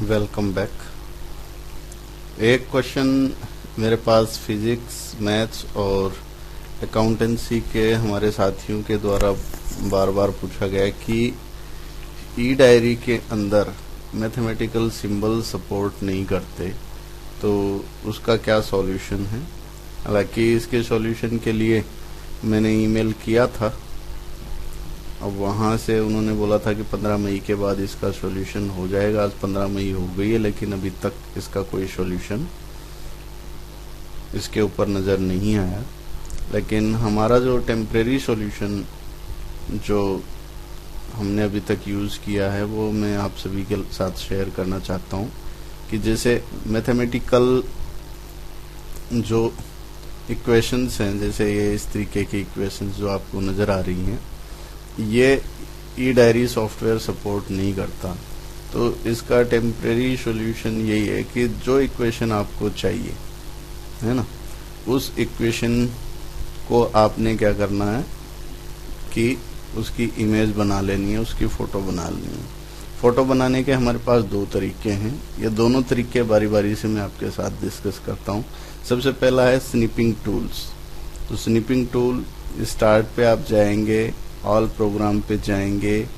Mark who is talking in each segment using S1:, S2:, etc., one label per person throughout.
S1: Welcome back. एक question मेरे पास physics, maths और अकाउंटेंसी के हमारे साथियों के द्वारा बार बार पूछा गया कि ई डायरी के अंदर मैथमेटिकल सिंबल सपोर्ट नहीं करते, तो उसका क्या सॉल्यूशन है। हालांकि इसके सॉल्यूशन के लिए मैंने ईमेल किया था, अब वहाँ से उन्होंने बोला था कि 15 मई के बाद इसका सॉल्यूशन हो जाएगा। आज 15 मई हो गई है, लेकिन अभी तक इसका कोई सॉल्यूशन इसके ऊपर नज़र नहीं आया। लेकिन हमारा जो टेम्परेरी सॉल्यूशन जो हमने अभी तक यूज़ किया है वो मैं आप सभी के साथ शेयर करना चाहता हूँ कि जैसे मैथमेटिकल जो इक्वेशंस हैं, जैसे ये इस तरीके की इक्वेशंस जो आपको नज़र आ रही हैं, ये ई डायरी सॉफ्टवेयर सपोर्ट नहीं करता। तो इसका टेम्परेरी सॉल्यूशन यही है कि जो इक्वेशन आपको चाहिए है ना, उस इक्वेशन को आपने क्या करना है कि उसकी इमेज बना लेनी है, उसकी फ़ोटो बना लेनी है। फ़ोटो बनाने के हमारे पास दो तरीके हैं, ये दोनों तरीके बारी बारी से मैं आपके साथ डिस्कस करता हूँ। सबसे पहला है स्निपिंग टूल्स। तो स्निपिंग टूल स्टार्ट पे आप जाएंगे, ऑल प्रोग्राम पे जाएंगे,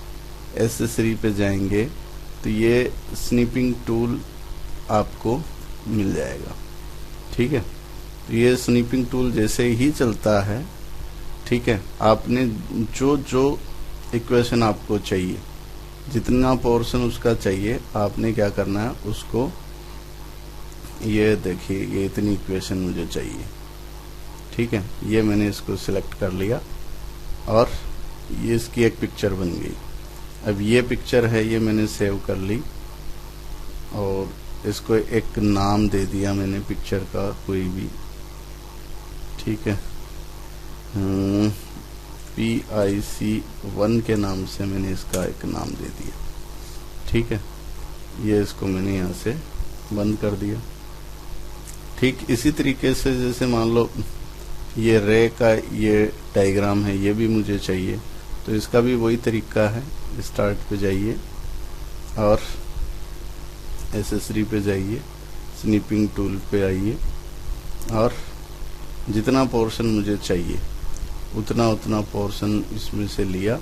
S1: एसेसरी पे जाएंगे, तो ये स्निपिंग टूल आपको मिल जाएगा। ठीक है, तो ये स्निपिंग टूल जैसे ही चलता है, ठीक है, आपने जो जो इक्वेशन आपको चाहिए, जितना पोर्शन उसका चाहिए, आपने क्या करना है उसको, ये देखिए ये इतनी इक्वेशन मुझे चाहिए, ठीक है, ये मैंने इसको सिलेक्ट कर लिया और ये इसकी एक पिक्चर बन गई। अब ये पिक्चर है, ये मैंने सेव कर ली और इसको एक नाम दे दिया मैंने पिक्चर का कोई भी, ठीक है, PIC1 के नाम से मैंने इसका एक नाम दे दिया। ठीक है, ये इसको मैंने यहाँ से बंद कर दिया। ठीक इसी तरीके से जैसे मान लो ये रे का ये डायग्राम है, ये भी मुझे चाहिए, तो इसका भी वही तरीका है। स्टार्ट पे जाइए और एसेसरी पे जाइए, स्निपिंग टूल पे आइए और जितना पोर्शन मुझे चाहिए उतना उतना पोर्शन इसमें से लिया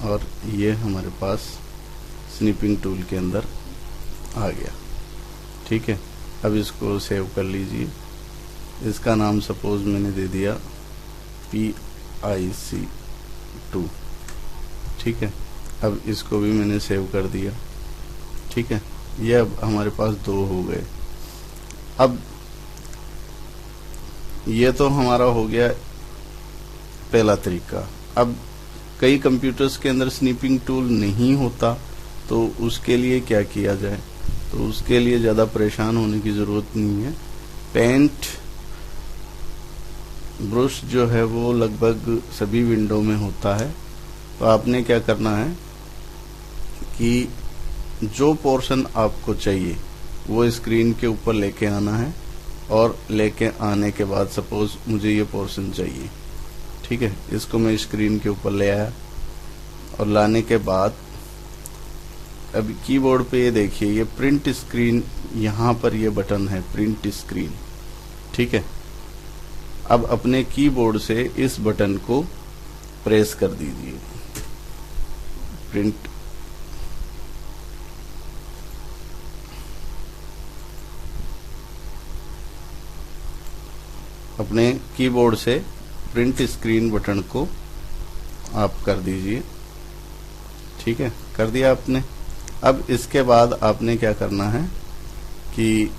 S1: और ये हमारे पास स्निपिंग टूल के अंदर आ गया। ठीक है, अब इसको सेव कर लीजिए। इसका नाम सपोज मैंने दे दिया PIC2। ठीक है, अब इसको भी मैंने सेव कर दिया। ठीक है, ये अब हमारे पास दो हो गए। अब ये तो हमारा हो गया पहला तरीका। अब कई कंप्यूटर्स के अंदर स्निपिंग टूल नहीं होता, तो उसके लिए क्या किया जाए, तो उसके लिए ज़्यादा परेशान होने की ज़रूरत नहीं है। पेंट ब्रश जो है वो लगभग सभी विंडो में होता है। तो आपने क्या करना है कि जो पोर्शन आपको चाहिए वो स्क्रीन के ऊपर लेके आना है और लेके आने के बाद सपोज मुझे ये पोर्शन चाहिए, ठीक है, इसको मैं स्क्रीन के ऊपर ले आया और लाने के बाद अब कीबोर्ड पे ये देखिए ये प्रिंट स्क्रीन, यहाँ पर ये बटन है प्रिंट स्क्रीन। ठीक है, अब अपने कीबोर्ड से इस बटन को प्रेस कर दीजिए, प्रिंट। अपने कीबोर्ड से प्रिंट स्क्रीन बटन को आप कर दीजिए। ठीक है, कर दिया आपने। अब इसके बाद आपने क्या करना है कि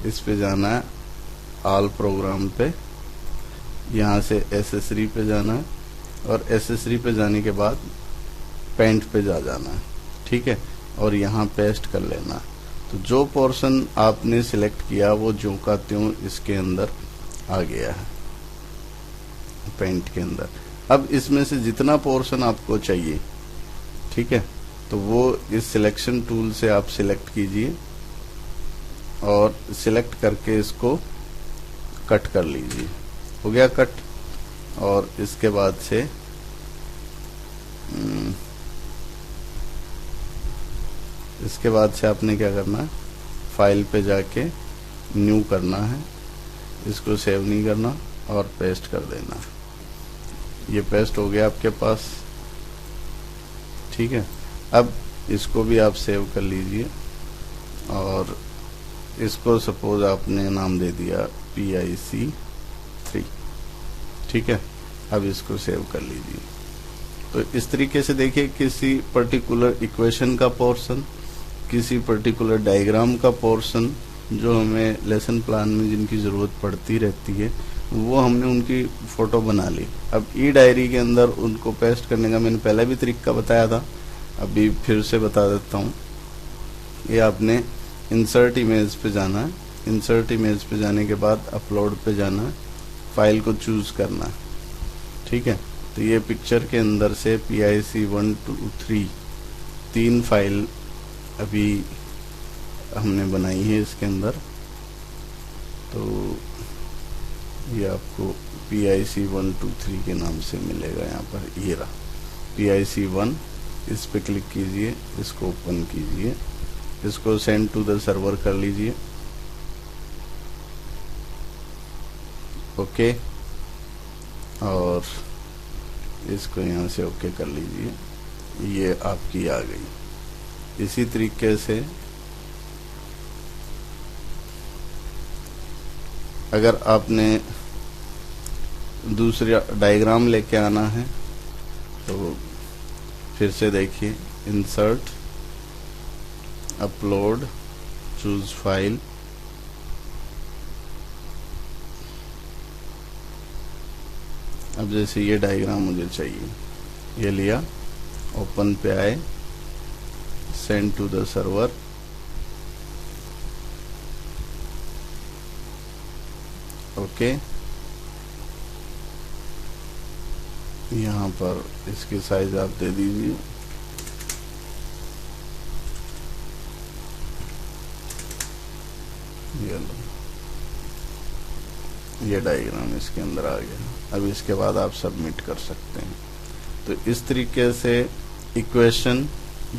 S1: इस पे जाना है ऑल प्रोग्राम पे, यहाँ से एसेसरी पे जाना है और एसेसरी पे जाने के बाद पेंट पे जाना है। ठीक है, और यहाँ पेस्ट कर लेना है। तो जो पोर्शन आपने सिलेक्ट किया वो ज्यों का त्यों इसके अंदर आ गया है, पेंट के अंदर। अब इसमें से जितना पोर्शन आपको चाहिए, ठीक है, तो वो इस सिलेक्शन टूल से आप सिलेक्ट कीजिए और सिलेक्ट करके इसको कट कर लीजिए। हो गया कट। और इसके बाद से इसके बाद से आपने क्या करना है, फाइल पे जाके न्यू करना है, इसको सेव नहीं करना और पेस्ट कर देना। ये पेस्ट हो गया आपके पास, ठीक है। अब इसको भी आप सेव कर लीजिए और इसको सपोज आपने नाम दे दिया PIC3, ठीक है। अब इसको सेव कर लीजिए। तो इस तरीके से देखिए, किसी पर्टिकुलर इक्वेशन का पोर्शन, किसी पर्टिकुलर डायग्राम का पोर्शन जो हमें लेसन प्लान में जिनकी ज़रूरत पड़ती रहती है, वो हमने उनकी फ़ोटो बना ली। अब ई डायरी के अंदर उनको पेस्ट करने का मैंने पहले भी तरीका बताया था, अभी फिर से बता देता हूँ। ये आपने इंसर्ट इमेज पे जाना है, इंसर्ट इमेज पे जाने के बाद अपलोड पे जाना है, फाइल को चूज़ करना है, ठीक है। तो ये पिक्चर के अंदर से PIC1 2 3 3 फाइल अभी हमने बनाई है इसके अंदर। तो ये आपको PIC1 2 3 के नाम से मिलेगा यहाँ पर, ये रहा PIC1। इस पे क्लिक कीजिए, इसको ओपन कीजिए, इसको सेंड टू द सर्वर कर लीजिए, ओके। और इसको यहाँ से ओके कर लीजिए, ये आपकी आ गई। इसी तरीके से अगर आपने दूसरा डायग्राम लेके आना है तो फिर से देखिए, इंसर्ट, अपलोड, चूज फाइल, अब जैसे ये डायग्राम मुझे चाहिए, ये लिया, ओपन पे आए, send to the server, okay. यहाँ पर इसकी साइज आप दे दीजिए, ये डायग्राम इसके अंदर आ गया। अब इसके बाद आप सबमिट कर सकते हैं। तो इस तरीके से इक्वेशन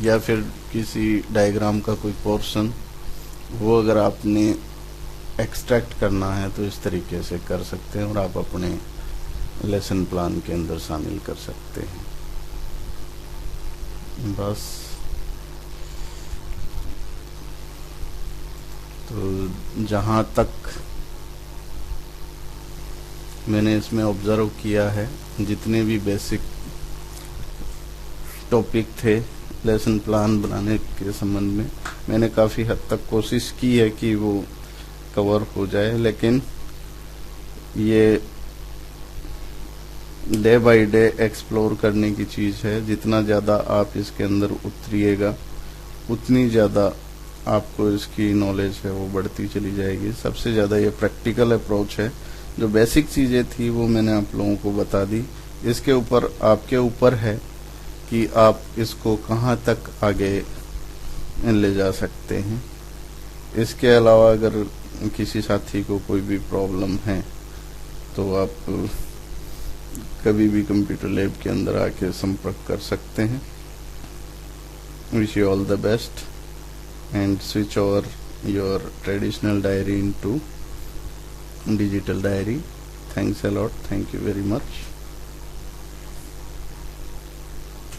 S1: या फिर किसी डायग्राम का कोई पोर्शन, वो अगर आपने एक्सट्रैक्ट करना है तो इस तरीके से कर सकते हैं और आप अपने लेसन प्लान के अंदर शामिल कर सकते हैं। बस, तो जहाँ तक मैंने इसमें ऑब्जर्व किया है, जितने भी बेसिक टॉपिक थे लेसन प्लान बनाने के संबंध में, मैंने काफ़ी हद तक कोशिश की है कि वो कवर हो जाए, लेकिन ये डे बाय डे एक्सप्लोर करने की चीज़ है। जितना ज़्यादा आप इसके अंदर उतरिएगा, उतनी ज़्यादा आपको इसकी नॉलेज है वो बढ़ती चली जाएगी। सबसे ज़्यादा ये प्रैक्टिकल अप्रोच है। जो बेसिक चीज़ें थी वो मैंने आप लोगों को बता दी। इसके ऊपर आपके ऊपर है कि आप इसको कहाँ तक आगे ले जा सकते हैं। इसके अलावा अगर किसी साथी को कोई भी प्रॉब्लम है तो आप कभी भी कंप्यूटर लैब के अंदर आके संपर्क कर सकते हैं। Wish you all the best and switch over your traditional diary into digital diary. Thanks a lot. Thank you very much.